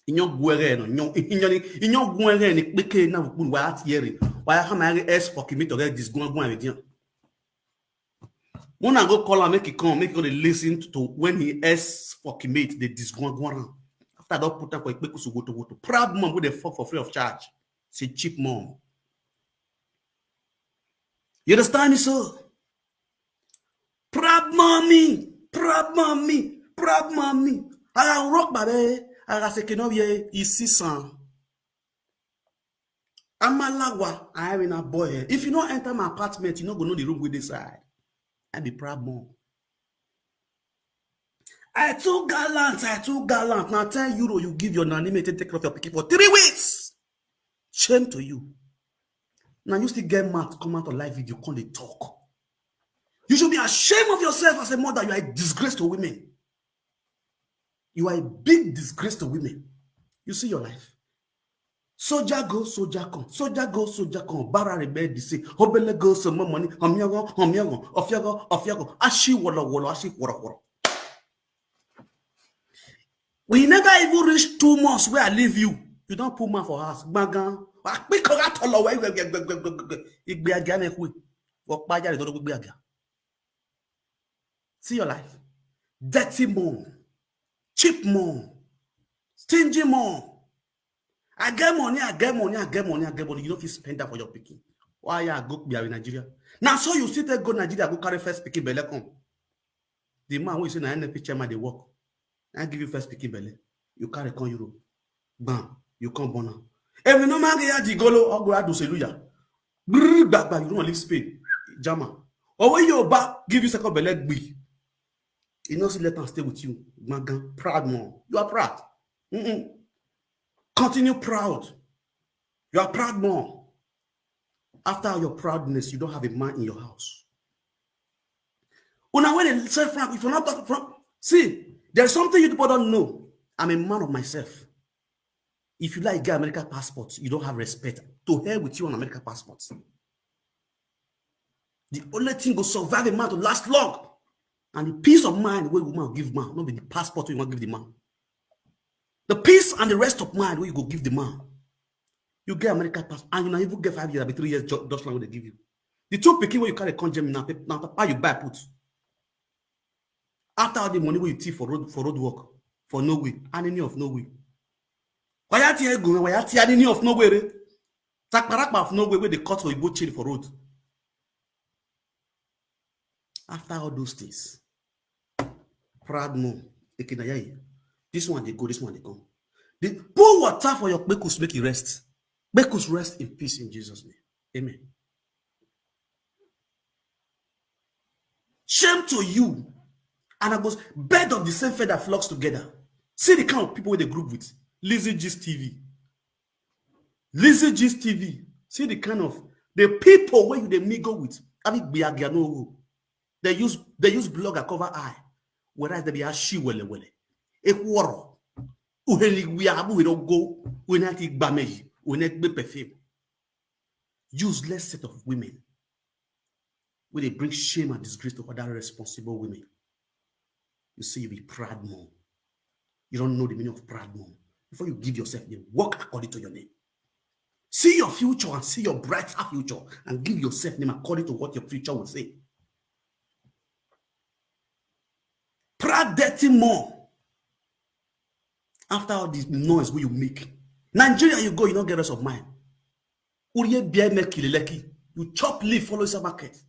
Inyo guere no inyo guere ni peke na bukun wa atiere wa ha ma es for kimi to get Disgagua avec dia. When I go call him, make he come, make he listen to when he asks for mate, the Disgagua. After I don't put up for a go to proud mom with the fuck for free of charge. It's a cheap mom. You understand me, sir? Proud mommy, proud mommy, proud mommy. I rock baby. I say no ye ici sans. I'm a lagwa. I have in a boy here. If you don't enter my apartment, you not gonna know the room with this side. I be proud mom. I too gallant. Now 10 euro you give your nanny mate take care of your pikin for 3 weeks. Shame to you. Now you still get mad to come out of live video, come they talk. You should be ashamed of yourself as a mother. You are a disgrace to women. You are a big disgrace to women. You see your life. Soldier go, soldier come. Soldier go, soldier come. Barra rebel di say. Hobele go some more money. Omyago, ofyago. Ashi wolo, ashi woro. We never even reach 2 months where I leave you. You don't put man for house. Bagan. See your life. Dirty mom. Cheap mom. Stingy mom. I get money. You don't spend that for your picking. Why you go be in Nigeria? Now so you sit there go Nigeria, go carry first picking belle come. The man who is in the NFP chairman, they work. I give you first picking belle. You carry come Europe. Bam. You come born now. If you no man get the golo, or go out to Seluya. Back, you don't leave Spain. Jama. Or when you back, give you second belle be. You know, see let them stay with you. Magan, proud mom. You are proud. Continue proud. You are proud mom. After your proudness, you don't have a man in your house. When they say Frank, if you're not talking Frank, see, there's something you people don't know. I'm a man of myself. If you like get American passport, you don't have respect. To hell with you on American passport. The only thing will survive a man to last long. And the peace of mind where woman give man, not be the passport you want to give the man. The peace and the rest of mind where you go give the man. You get American passport, and you not even get 5 years, be 3 years Dutch land where they give you. The 2 picking where you carry conjure now papa you buy put. After all the money where you thief for road work, for no way, enemy of no way. Why are you going? Why are you enemy of no way? Takparakpa of no way where they cut or you both chain for road. After all those things, proud mom, this one they go, this one they come. They pour water for your bekus, make it rest. Bekus rest in peace in Jesus' name. Amen. Shame to you. And I goes, bed of the same feather flocks together. See the kind of people they group with. Lizzie Gist TV. Lizzie Gist TV. See the kind of the people where you they mingle with. They use blogger cover eye. Whereas they be a she wele. A quarrel. We don't go. We not eat bameji. We not be perfume. Useless set of women. Where they bring shame and disgrace to other responsible women. You say you be proud mom. You don't know the meaning of proud mom. Before you give yourself name, work according to your name. See your future and see your brighter future and give yourself name according to what your future will say. Proud dirty mom. After all this noise where you make. Nigeria you go, you don't get rest of mind. You chop leaf, follow some market.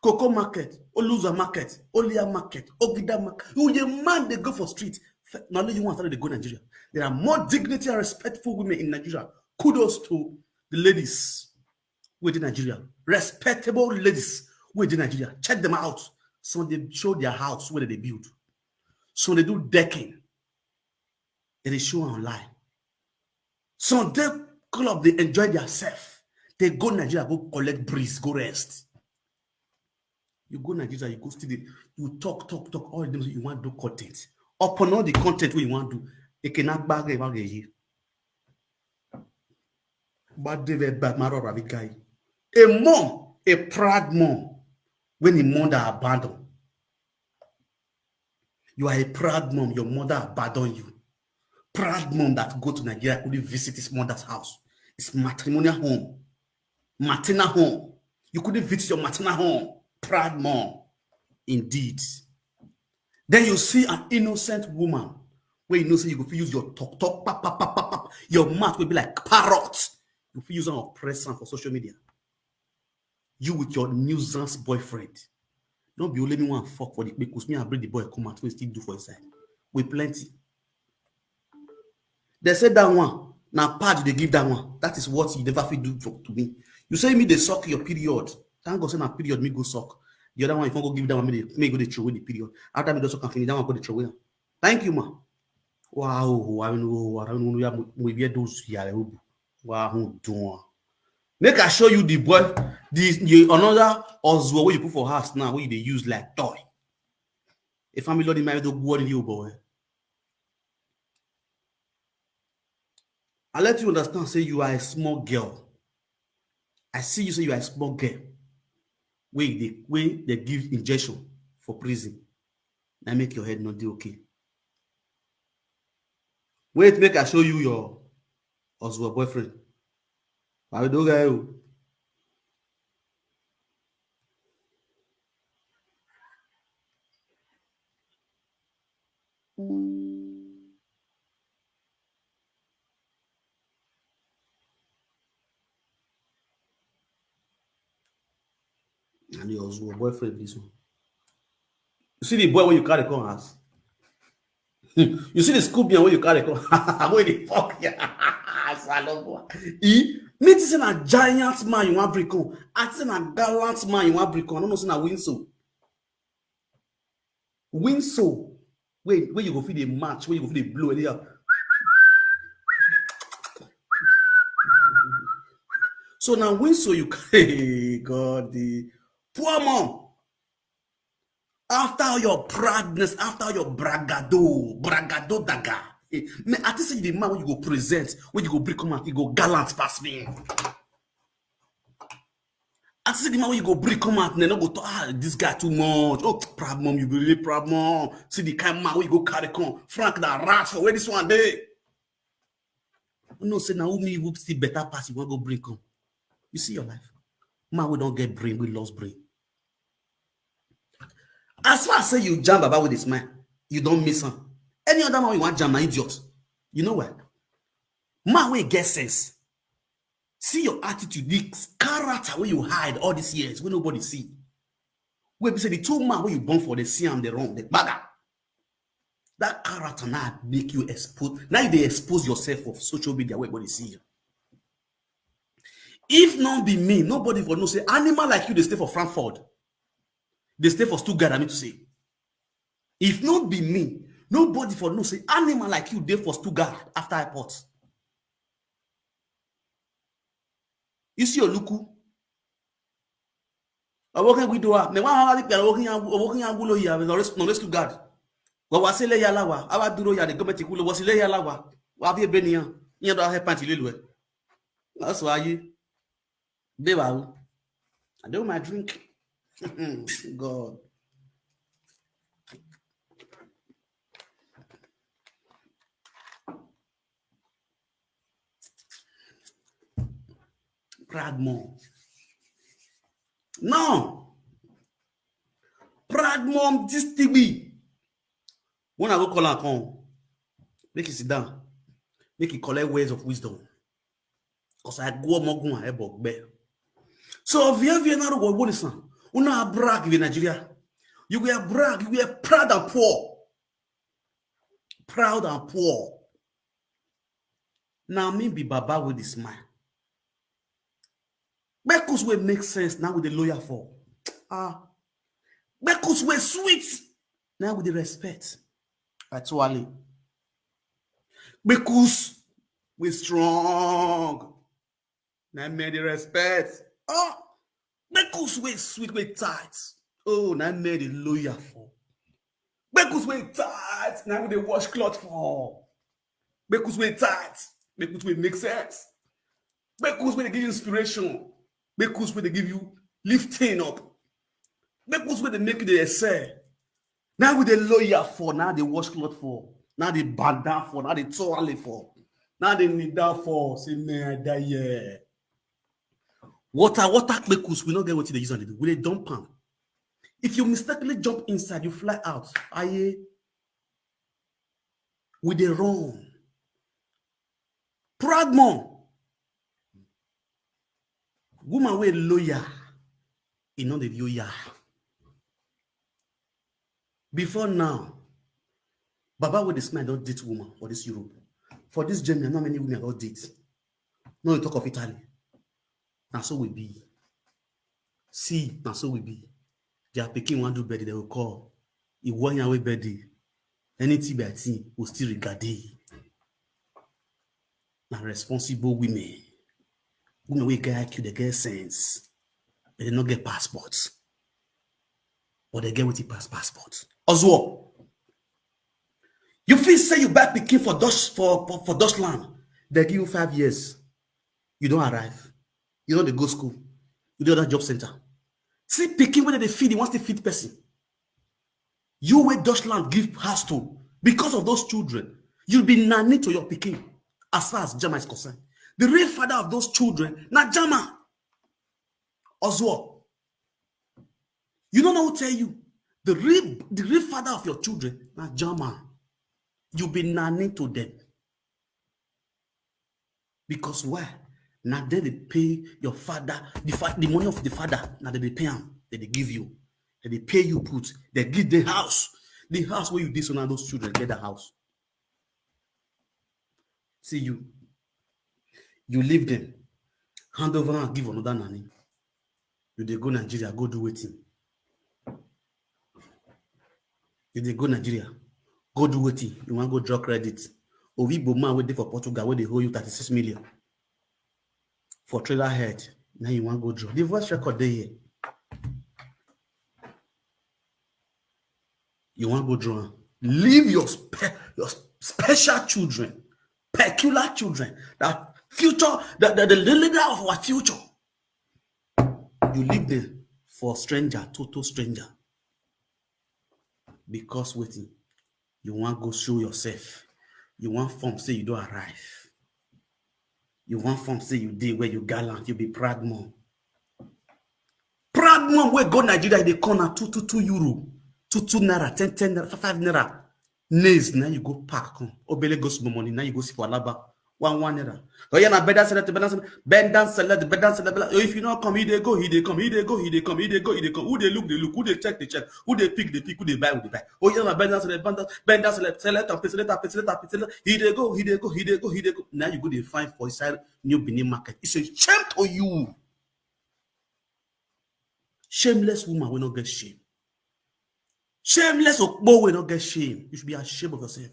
Cocoa market, Oluza market, Olia market, Ogida market. You man they go for street. Not only you want to go to Nigeria. There are more dignity and respectful women in Nigeria. Kudos to the ladies within Nigeria. Respectable ladies within Nigeria. Check them out. So they show their house where they build. So they do decking. And they show online. So they club, they enjoy themselves. They go to Nigeria, go collect breeze, go rest. You go to Nigeria, you go study, you talk, all of them you want to do content. Upon all the content you want to do, they cannot bag about the year. But they were bad, my guy. A mom, a proud mom, when the mother abandoned. You are a proud mom, your mother abandoned you. Proud mom that go to Nigeria couldn't visit his mother's house. It's matrimonial home. Maternal home. You couldn't visit your maternal home. Proud mom. Indeed. Then you see an innocent woman where you know say you go use your talk, pap, pap, pap, pap, pap. Your mouth will be like parrot. You use an oppressor for social media. You with your nuisance boyfriend. Don't be only me one fuck for the because me I bring the boy come out, we still do for inside. We plenty. They said that one. Now pad they give that one. That is what you never fit do to me. You say me they suck your period. Thank God say na period me go suck. The other one, if I go give that one, me go to throw away the period. After me just can finish that one, go to throw away. Thank you, ma. Wow, I don't know we be those here. Wow, make I show you the boy, the another Oswald where you put for house now, where they use like toy. A family lord in my do go in you, boy. I let you understand, say you are a small girl. I see you say you are a small girl. Where they give injection for prison. Now make your head not do okay. Wait, make I show you your Oswald boyfriend. I will do guy. And the Oswald boyfriend this one. You see the boy when you carry come house. You see the scoop where you carry come. Where the fuck yeah. Me say na giant man you want break on. I say na gallant man you want break on. I don't know say na Winso. Winso. Where you go feel the match, where you go feel the blow anyhow. So now Winso you hey God the poor mom. After your proudness, after your bragado daga. I think say the man when you go present, when you go break come out, you go gallant pass me. I see the man when you go break come out, and then go talk, this guy too much. Oh, proud mom, you be really proud mom. See the kind of man when you go carry come. Frank that rat for where this one day. No, say now me will see better pass you want go break come. You see your life. Man, we don't get brain, we lost brain. As far as say you jam about with this man, you don't miss him. Any other man you want jam, na idiot. You know what? Man, we get sense. See your attitude, the character where you hide all these years, where nobody see. Where we say the two man where you born for, they see and they wrong, they bagger. That character now make you expose. Now they expose yourself of social media where everybody see you. If not be me, nobody for no say animal like you, they stay for Frankfurt. They stay for Stuttgart, I mean to say. If not be me, nobody for no say animal like you, they for Stuttgart after airport. You see your luku. I working with doa. Me wa working angulo here. No Stuttgart. Wa wasile ya lawa. Awa duro ya de government kulo wasile ya lawa. Wa bi beniyan. Yan do help anti lelu e. That's why you. Beba. I do my drink. God. Proud mom. No. Proud mom, this TV. When I go call her come, make it sit down. Make it collect words of wisdom. Because I go mogun a bog bear. So via na go go listen. Una brag in Nigeria. You were brag, you were proud and poor. Proud and poor. Now me be baba with this man. Because we make sense now with the lawyer for. Because we sweet now with the respect. Actually. Because we strong. Now made the respect. Because we sweet, we tight. Oh, now made the lawyer for. Because we tight. Now with the washcloth for. Because we tight. Because we make sense. Because we give you inspiration. Because we give you lifting up. Because we make the essay. Now with the lawyer for, now the washcloth for. Now they band down for, now they toilet for. Now they need that for. Say, man, that yeah. Water kpekus will not get what they use on it. Will they dump am? If you mistakenly jump inside, you fly out. Aye. With the wrong. Proud mom. Woman wey lawyer. E no dey lawyer. Before now, Baba with the smile don't date woman for this Europe. For this Germany, not many women don't date. No, you talk of Italy. Now so we be. See, now so we be. They are picking one do birthday, they will call. If 1 year away birthday, anything by team will still regard it. Now responsible women. Women will get IQ, they get sense. But they not get passports. But they get with the passport. Oswald. You feel say you buy pikin for Dutchland. They give you 5 years. You don't arrive. You know they go school. You do that job center. See pikin when they feed, he wants to feed person. You where Dutchland give house to because of those children. You'll be nanny to your pikin as far as Jama is concerned. The real father of those children, not Jama. Oswald. You don't know who tell you. The real father of your children, not Jama. You'll be nanny to them. Because why? Now they pay your father, the money of the father, now they pay him, they give you. They pay you put, they give the house. The house where you disown those children, get the house. See you. You leave them. Hand over and give another nanny. You they go Nigeria, go do waiting. You they go Nigeria, go do waiting. You want to go draw credit. Ovibo man waiting for Portugal where they hold you 36 million. For trailer head. Now you want to go draw. The voice record there here. You want to go draw. Leave your special children, peculiar children, that future, the leader of our future. You leave them for stranger, total stranger. Because waiting, you want to go show yourself. You want form say you don't arrive. You want form say you did where you gallant, you be proud mom. Proud mom where go Nigeria, they come at 2 euro, 2 naira, 10 naira, 5 naira. Nays, now you go park. Obele go small money, now you go see for Alaba. 1 naira. Oh yeah, na bend down, select, bend down, select. If you not come, he they go, he they come. Who they look, they look. Who they check, they check. Who they pick, who they buy, buy. Oh yeah, na bend down, select, select. He they go. Now you go, they find for inside New Benin market. It's a shame to you. Shameless woman will not get shame. Shameless Okbo will not get shame. You should be ashamed of yourself.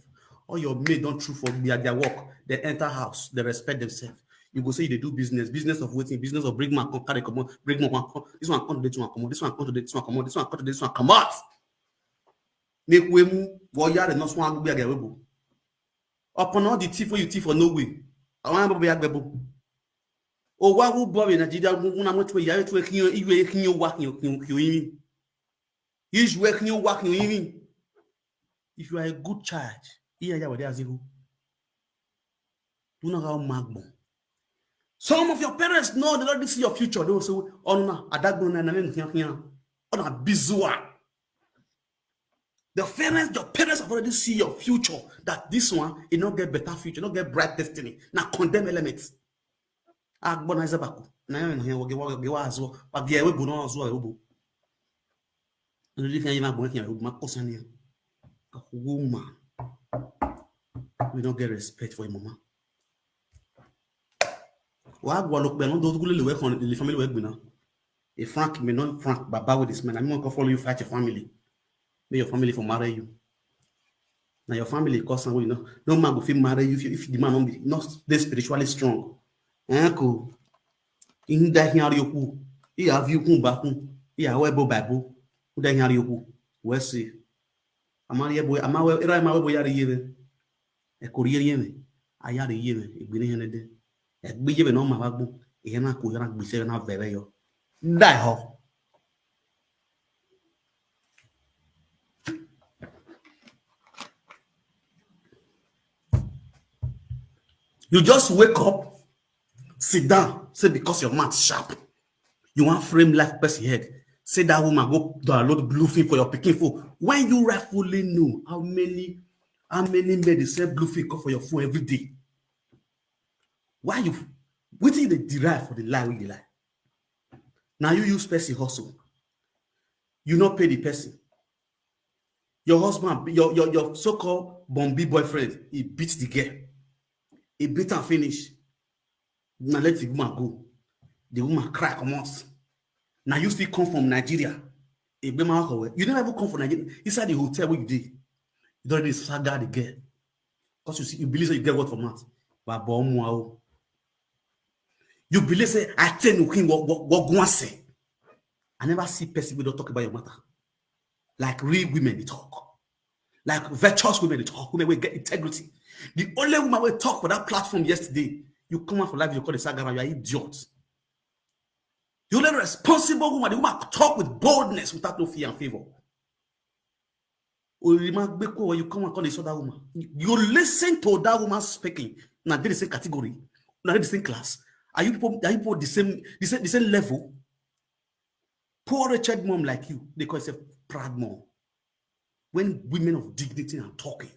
All your maid don't true for their work. They enter house. They respect themselves. You go say they do business of waiting, business of bring man, carry come on, bring man, this one come to this one come on, this one come to this one come on, this one come to this one come out. Make wemu, warrior and not one be a gabo. Upon all the thief for you thief for no way. I want to be a gabo. Oh, why would Bobby Nigeria when I went to a yard to a king, you walking you. He's working you walking even. If you are a good child, here you are there. Do not how magbo. Some of your parents know they don't see your future. They will say, "Oh no, bizua." Your parents have already see your future. That this one, it not get better future, not get bright destiny. Now condemn elements. Agbona izabaku. Na yo here we azo. But there we bono azo ebo. We don't get respect for your mama. The family work now. If Frank may not Frank, Baba with this man, I'm not gonna follow you fight your family. May your family for marry you. Now your family cause some, you know, no man will feel marry you if the man not this spiritually strong. Uncle, in that here you he have you come back, he have Bible. Who then hear you? We see. Amaria boy, Amawa, era boy, yari yeve. A courier yeme. I yari yeve. A guinea de. A be given on my babu. A yana could be 7 half verio. Die ho. You just wake up, sit down, say because your mouth sharp, you want frame life person head. Say that woman go download blue film for your picking phone. When you rightfully know how many men they sell blue film for your phone every day. Why you what did they derive for the lie with the lie? Now you use person hustle. You not pay the person. Your husband, your so-called Bombi boyfriend, he beats the girl. He beat and finish. Now let the woman go. The woman crack once. Now you still come from Nigeria. You never even come from Nigeria. Inside the hotel where you did. You don't really saga the girl. Because you see, you believe that you get what from mouth. But you believe say I tell you what go say. I never see person who don't talk about your matter. Like real women they talk. Like virtuous women they talk. Women will get integrity. The only woman will talk for that platform yesterday. You come out for life, you call the saga, you are idiots. The only responsible woman, the woman talk with boldness without no fear and favor. When you come and call this other woman, you listen to that woman speaking. Now they're the same category, now they're the same class. Are you people the same level? Poor wretched mom like you, they call themselves proud mom. When women of dignity are talking,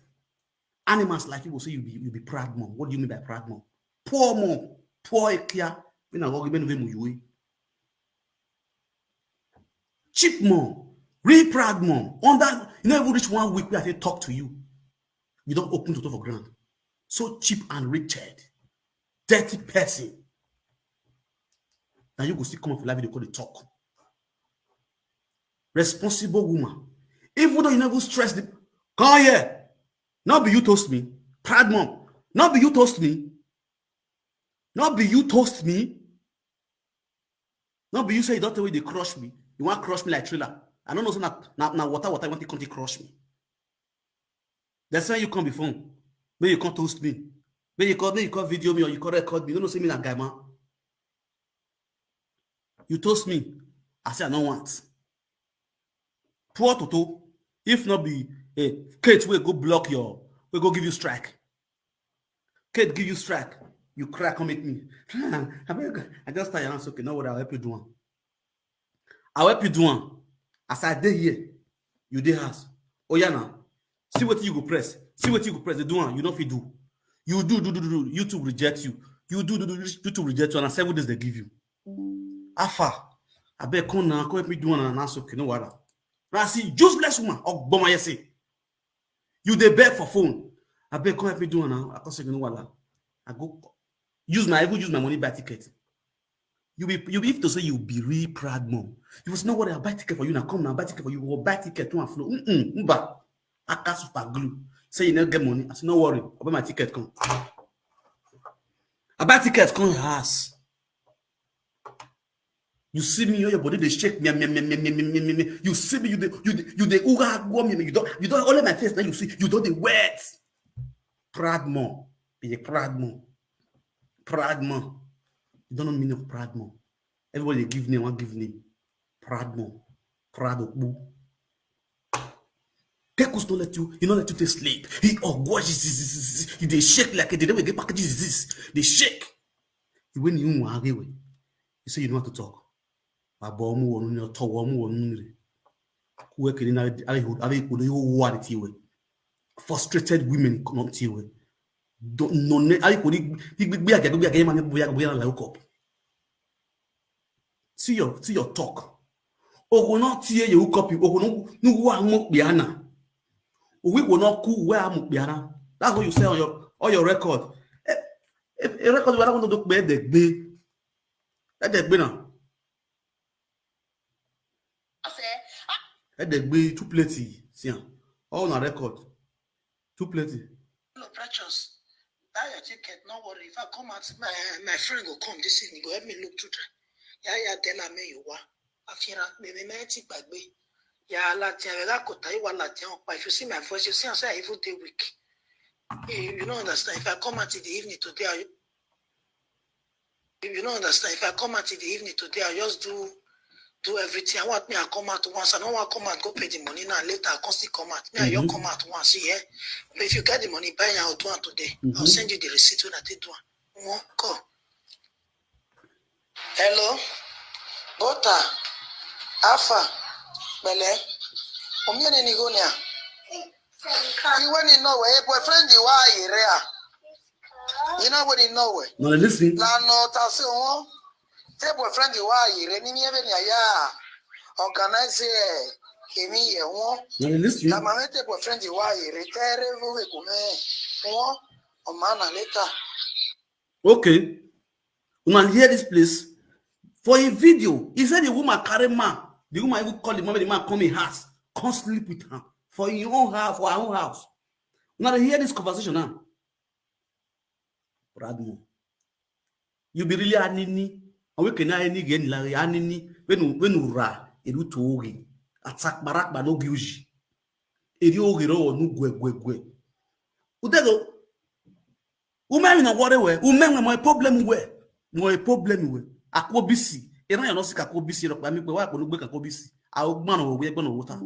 animals like you will say you be proud mom. What do you mean by proud mom? Poor mom, poor ekia. Cheap mom, real proud mom. On that, you know, every reach 1 week where I talk to you, you don't open to talk for ground. So cheap and wretched, dirty person. Now you go see come up for life, they call it talk. Responsible woman. Even though you never stress the come here. Not be you toast me. Proud mom. Not be you toast me. Not be you toast me. Not be you say you don't tell me they crush me. You want to crush me like Triller. I don't know so now water I want to come to crush me. That's why you come before. Maybe you can't toast me. Maybe you can't video me or you can't record me. You don't know say me like guy man. You toast me. I say I don't want. Poor Toto. If not be Kate will go block your, will go give you strike. Kate give you strike. You crack on me. I just tell you answer. Okay, now what I'll help you do one. I'll help you do one. As I did here, you did house. Oh yeah now. See what you go press. See what you go press. They do one. You know if you do. You do. YouTube reject you. You do. YouTube reject you. And 7 days they give you. Afa. I bet come now. Come help me do one and answer. Okay, no what. Now see useless woman. Oh, bomb I say. You dey beg for phone. I bet come help me do one now. I can't say you know what. I go use my money buy ticket. You be to say you be really proud mom. You was know what I buy ticket for you now. Come now, buy ticket for you. Will buy ticket to and flow. Mba. I can't super glue. Say you never get money. I say no worry. I'll buy my ticket come. I buy ticket come your house. You see me, your body they shake me. You see me, you the you don't only my face now. You see you don't the wet. Proud mom. Be a proud mom. Proud mom. You don't know meaning of proud mom. Everybody give name, one give name. Proud mom. Proud of boo. Kekus don't let you, let you take sleep. He watch this. They shake like they never get packages this. They shake. When you want away, you say you know how to talk. Frustrated women not deal don't know. See your talk. Oh, not hear you copy. Oh, no, we will not cool where I'm. That's what you say on your record. If a record, I want to look bad, the now. The be too plenty. See, all on record. Too plenty. No precious. Buy your ticket, no worry. If I come out, my friend will come this evening. Go help me look through. Yeah, tell me you are. Afira, maybe my tick back me. Yeah, Latin, I could tell you what Latin. But if you see my voice, you see I say even day week. You don't understand. If I come out in the evening today, you don't understand. If I come out in the evening today, I just do do everything. I want me to come out once. I don't want to come out, go pay the money now. Later, I can still come out. Me and you come out once. Yeah. But if you get the money, buy I'll do it today. I'll send you the receipt when I take one. Go. Hello. Bota. Alpha. Bele. Omyene ni go now. You want to know where boyfriend you are here. You know what in Norway? No, listen. La nota se won. Te boyfriend you are here. Ni mi ebe ni aya. Organize kemi ye won. No, listen. La mama te boyfriend you are here. Tere vo we kume. Won o mana later. Okay. Una hear this place. For a video, he said the woman carry man. The woman even call the moment the man come in house. Come sleep with her. For your own house, for her own house. Now they hear this conversation now. Bradmo. You be really anini. And we can any again like anini. When you ra, you to ogi. Attack barak ba no giuji. Eri ogi ro no gwe. Udego. Ume na worry we. Ume my problem we. My problem we. Akobisi. Ena ya no sika akobisi ro pa mi pe wa ko no gbe kan akobisi. A ogban no we gbe no wuta.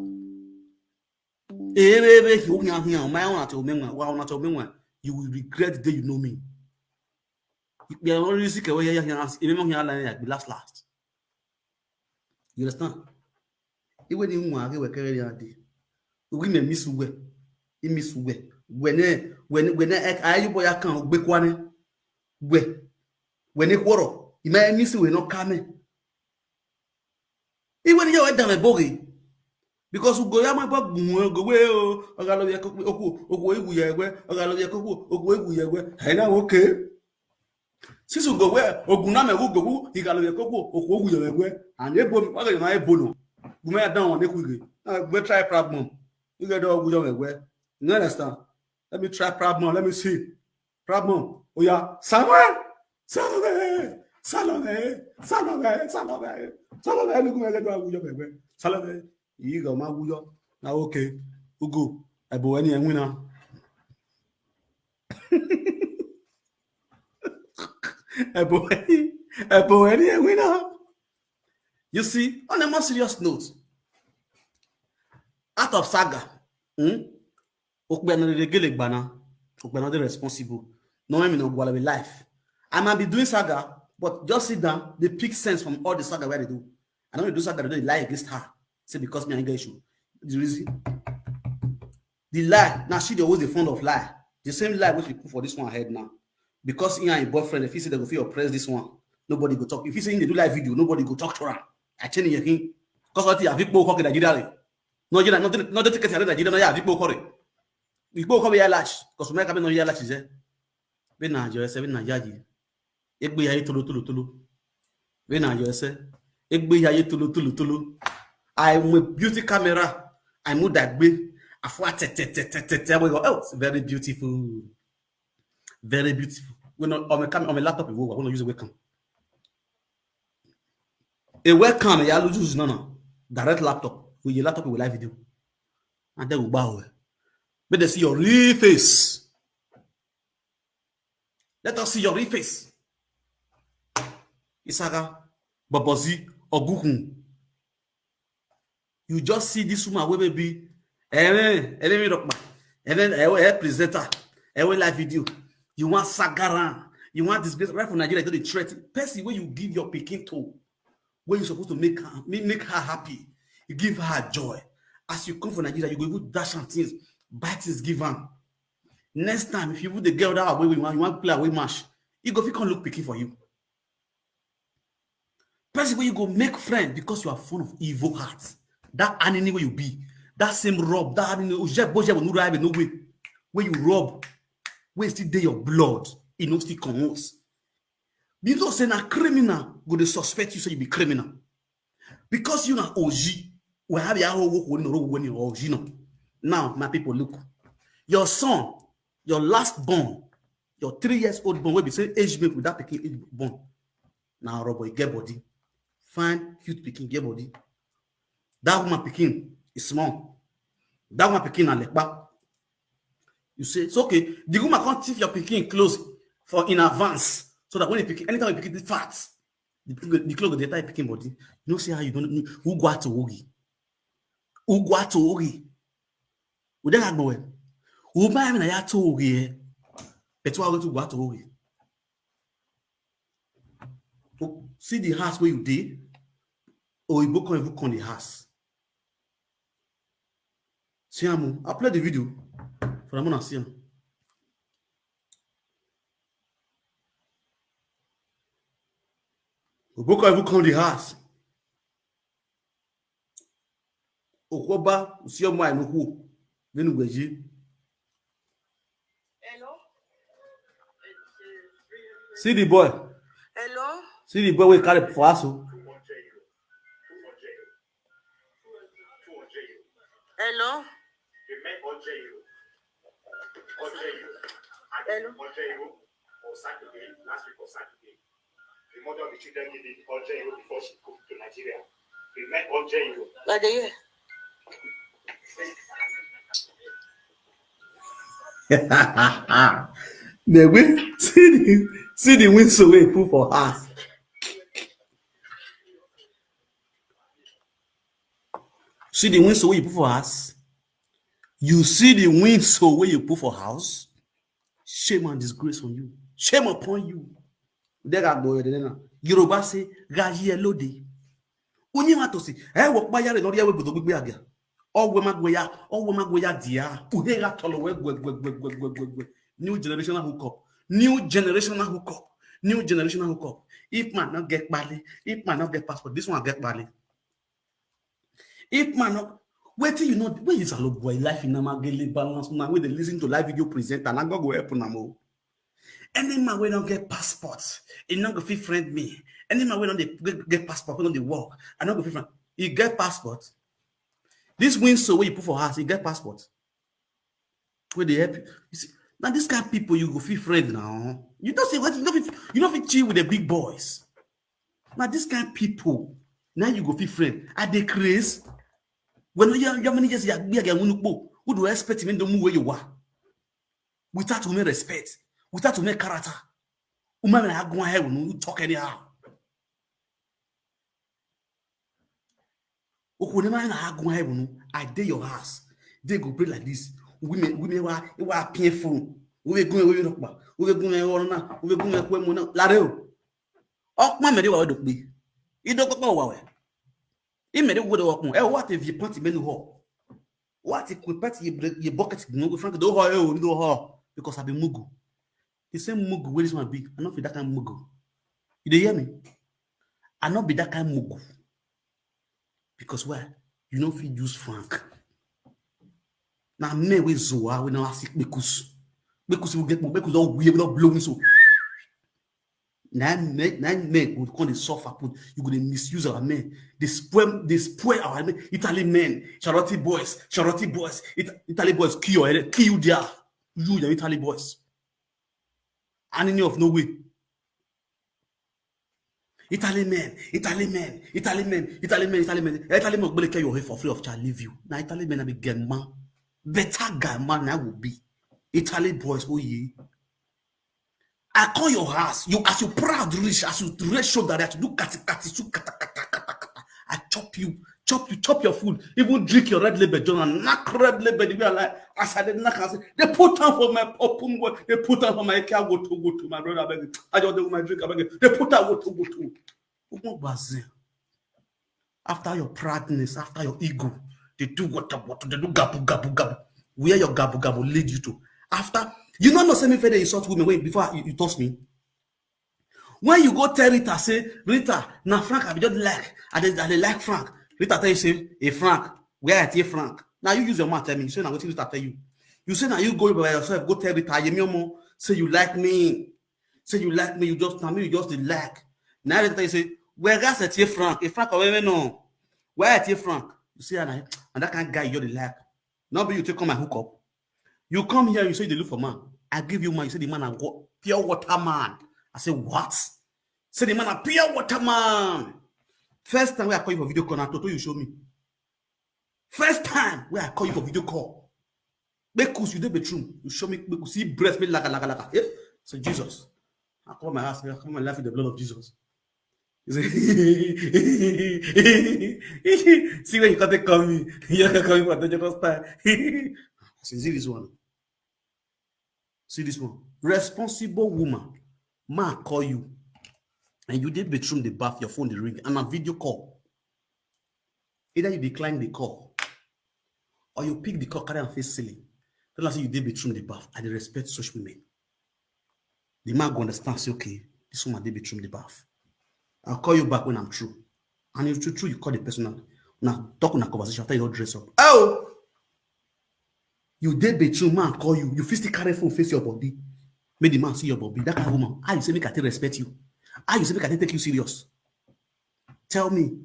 Ebe he onya hia, my own at omenwa, wa ona to omenwa. You will regret the day you know me. We are already sick away here. Be last. You understand? Even in one, we carry a day. We may miss way. You miss way. When I boy account, big one, when it quarrel, you may miss way not coming. Even you are done a bogey. Because we go yama ba go we o ogalo ye oku egu ye we ogalo ye oku egu ye we na okay. Sisu go where oguna me go igalo ye oku egu ye we and ebo mi waga na ebo no we me down on eku we try problem you get ogu ye we you understand. Let me try problem, let me see problem. Oh yeah, Salome look me let ogu ye we Salome you go ma wuyo na okay ugu ebo eni enwina ebo eni enwina. You see, on a more serious note, out of saga okbena de gele gbana okbena de responsible no me no go life. I might be doing saga but just sit down they pick sense from all the saga where they do. I don't do saga they lie against her. Say because me and issue. The reason, the lie. Now she always the fond of lie. The same lie which we put for this one ahead now. Because he and your boyfriend, if he say they go feel oppress this one, nobody go talk. If he say they do live video, nobody go talk to her. I tell you, because what you have people talking Nigeria. No, you're not the ticket in Nigeria. No, yeah, people call it. People call me latch because we make no year latch is there. Be na jo ese be na yaji. Egbe ya tulu. Be na jo ese. Egbe ya tulu. I'm a beauty camera. I move that way. I go, oh, it's very beautiful. Very beautiful. When on my laptop, I want to use a webcam. A webcam, I use no. Direct laptop. With your laptop, with live video. And then we bow. But they see your real face. Let us see your real face. Isaga, Babozi, Ogukun. You just see this woman where baby, and then presenter, live video. You want Sagaran, you want disgrace right from Nigeria. The threat, person where you give your picking to, where you're supposed to make her happy, you give her joy. As you come from Nigeria, you go dash and things, buy things, give her. Next time, if you put the girl that way you want to play away match, you go come look picking for you. Person where you go make friend because you are fond of evil hearts. That enemy where you be, that same rob, that enemy no way. Where you rob, where still there your blood, it no still comes. Because say na criminal, go they suspect you say you be criminal. Because you na OG, we have your OG no. Now, my people, look, your son, your last born, your 3 years old born, where be say age make with that picking age born. Now, Robo, get body, fine, cute picking, get body. That woman picking is small. That woman picking and lekba. You say it's okay. The woman can't thief your picking close for in advance so that when you pick anytime you pick it fat, The clock the type picking body. You know, see how you don't who go to Ogi. Who go to Ogi. We don't know it. Who buy me na to Ogi. That's why I go to Ogi. See the house where you did, or you book on the house. See, I'll play the video for Ramon and see him. We book on the house. Okoba, see your mind, no who. Then we go. Hello? See the boy. Hello? See the boy we carry for us. Hello? Hello? Or Saturday, last week or Saturday. The mother of the children gave it Ojeyo before she moved to Nigeria. We met Ojeyo. What are you? The way see the wind so we put for us. See the wind so you put for us. You see the wind so where you put for house. Shame and disgrace on you. Shame upon you. Yoruba say gaji elode. Onye ma to si e wo pa yare lori ewe bodo gbigbe aga. Owe magwe ya dia. Uhega tolo we gwe. New generational hookup. New generational hookup. If man not get bali, if man not get passport, this one get bali. If man not wait till you know where is a low boy life in Namagele balance now where they listen to live video presenter and I go help them. Any man we don't get passports, he not go fit friend me. Any man we don't get passport, we don't work. I not go fit friend. He get passport. This wins so where you put for house, he get passport. Where they help you. You see, now this kind of people you go fit friend now. You don't say what you don't fit chill with the big boys. Now this kind of people, now you go fit friend. Are they crazy? When you many years you be again who do expect him in the move where you are? Without to make respect, without to make character. Woman I go ahead when you talk anyhow. I dare your house. They go play like this. Women were painful. We go away about. We go now. We go now. Lareo. Oh, my many were be. You don't go away. He made it with a walk. What if you put him in the hall? What if we put your bucket no go Frank do hall because I be mugu. The same mugu where is my big. I not be that kind of mugu. You hear me? I not be that kind of mugu. Because why? You know if you use Frank. Now me with Zoa we now ask because we get more because all we not blow me so. Nine men would call the suffer put you gonna misuse our men. They spoil our men. Italy men, charity boys, Italy boys kill you there. You the Italy boys. And any of no way. Italy men will carry your head for free of charge, leave you. Now Italy men will be get man. Better guy man I will be. Italy boys, oh yeah. I call your house. You as you proud rich, as you rich shoulder that you do kati. I chop your food, even drink your red label, John, knock red label. They be like, as I did knock, they put down for my open work, they put down for my car, go to my brother, I just do my drink, they put down go to. After your proudness, after your ego, they do what, they do gabu. Where your gabu lead you to. After, you know same further insult women when before you toss me. When you go tell Rita, say, Rita, now Frank, I just like, I like Frank. Rita tell you, say, hey Frank, where at Frank? Now you use your mouth, tell me. You say, now what Rita tell you? You say, now you go by yourself, go tell Rita, say you like me. Say you like me, you just tell me, you just like. Now Rita you say, where gas at Frank? If Frank, or no. Where at Frank? You see, and that kind of guy you're the like. Now be you take on my hookup. You come here, you say they look for man. I give you man, you say the man a pure water man. I say, what? Say the man a pure water man. First time where I call you for video call, I told you show me. First time where I call you for video call. Because you did bedroom, you show me, you see breast me like. Yeah? So Jesus. I call my ass, I call my life in the blood of Jesus. See when you can't call me. You can't call me for dangerous time. See this one. See this one. Responsible woman. Man call you. And you did bedroom the bath, your phone the ring, and a video call. Either you decline the call, or you pick the call, carry and face ceiling. Tell us you did bedroom the bath, and they respect such women. The man go understand, say, okay, this woman did bedroom the bath. I'll call you back when I'm through. And if you're true, you call the person now talk on a conversation after you don't dress up. Oh! You did bedroom, man call you. You physically carry phone, face your body. Make the man see your body. That kind of woman. How you say make I respect you? How you say make I take you serious? Tell me.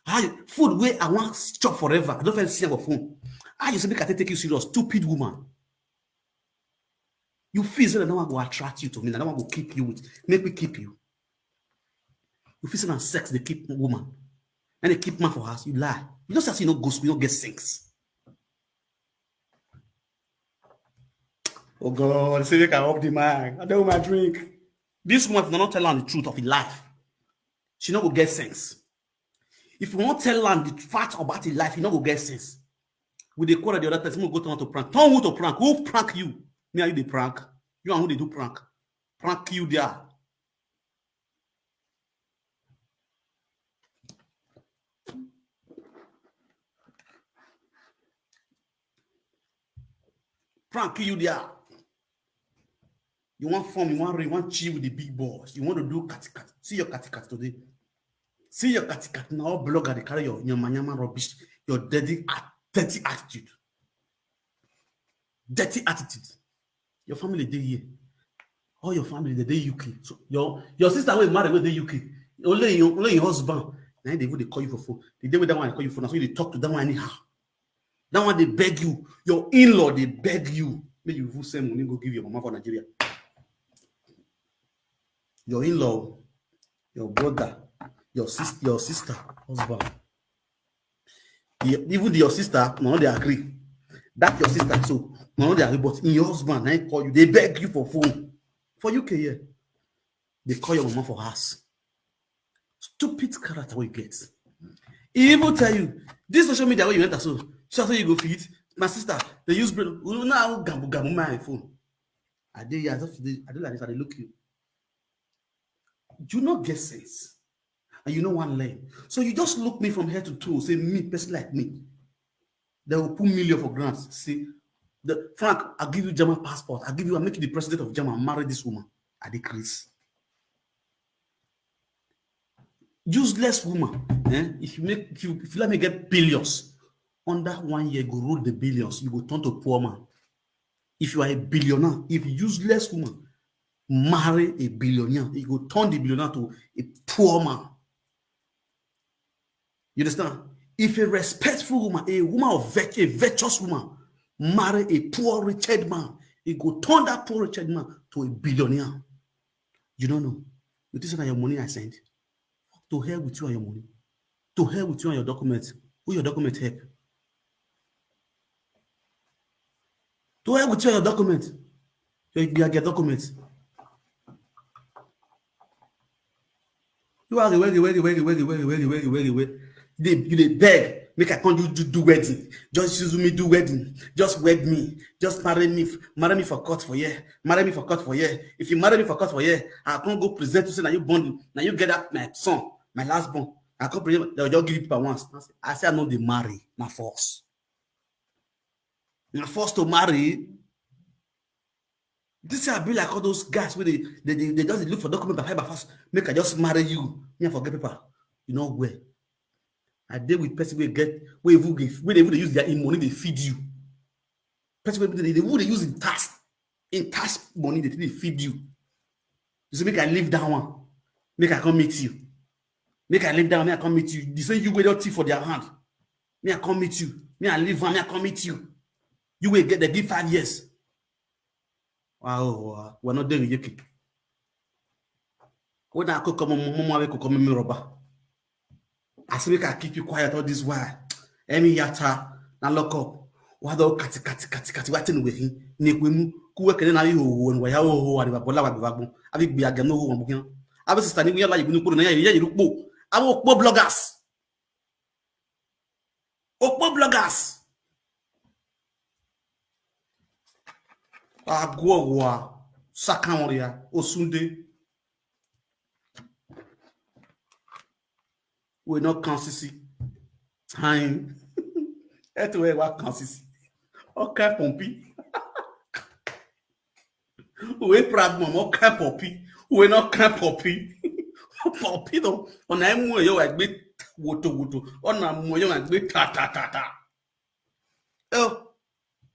How you, food where I want chop forever. I don't feel see your phone. How you say make I take you serious? Stupid woman. You feel that no one will attract you to me. No one will keep you with. Make me keep you. You feel that sex they keep woman. And they keep man for us. You lie. You don't say you don't go school, you don't get sex. Oh God, say they can up the man. I don't want my drink. This woman not tell her the truth of his life. She not go get sense. If you won't tell her the fact about his life, he not go get sense. With the quarrel the other person, will go turn to prank. Turn who to prank? Who prank you? Me and you they prank. You and who they do prank? Prank you there. Prank you there. You want fun, you want chill with the big boss. You want to do cat. See your cat today. See your cat now. Blogger they carry your manyama rubbish, your dirty attitude. Dirty attitude. Your family they here. All your family they UK. So your sister will marry with the UK. Only your husband. Now they call you for phone. The day with that one I call you for now. So you talk to that one anyhow. That one they beg you. Your in-law they beg you. Maybe you send money go give your mama for Nigeria. Your in-law, your brother, your sister, husband. Even your sister, no, they agree. That's your sister, so no, they agree. But in your husband, they call you, they beg you for phone. For UK here, they call your mama for house. Stupid character we get. He even tell you, this social media where you enter, so you go feed. My sister, they use brain. We now gamu my phone. I do like this, I look you. You not get sense. And you know one lane. So you just look me from head to toe, say me, person like me. They will put million for grants. Say, Frank, I'll give you German passport. I'll make you the president of Germany. Marry this woman. I decrease. Useless woman. If you let me get billions, under 1 year, go rule the billions, you go turn to poor man. If you are a billionaire, if useless woman marry a billionaire, he will turn the billionaire to a poor man. You understand? If a respectful woman, a woman of virtue, a virtuous woman, marry a poor wretched man, he will turn that poor wretched man to a billionaire. You don't know. You think that your money I sent? To hell with you and your money. To hell with you and your documents. Who your document help? To hell with you and your documents. You get documents. You are the way. You beg, make I can't do wedding. Just use me do wedding. Just wed me. Just marry me for court for year. Marry me for court for year. If you marry me for court for year, I can't go present to say now you born. Now you get that my son, my last born. I can't present. They'll just give it people once. I say I know they marry. Not force. You're forced to marry. This is be like all those guys where they just look for document by fast. Make I just marry you. Me forget paper. You know where. I deal with person where they use their money, they feed you. Person where they use in tax money, they feed you. You say, make I live down one. Make I come meet you. Make I live down, me I come meet you. They say you will tea for their hand. Me I come meet you. Me I live one, me I come meet you. You will get the give 5 years. Wow, we're not doing it. When I could come mama could come me rubber. I say make I keep you quiet all this while. Emi yata na lock up. Wado kati watin we hin. Ni kwemu ku we kene na yi ho no ya ho wa de bola wa be bagbo. Abi gbe agam no ho wo bugan. Abi sister ni we la yi ni kuro na ya yi rupo. Our Okpo bloggers. Okpo bloggers. Agwowa. Sakamoria. Osunde. We're not consistent. Time. Eto we wa consistent. Okay, Pompi. We proud mom. Okay, Pompi. We not can Pompi. Pompi though. On a mo yo agbe woto. On a mo yo agbe ta. Oh.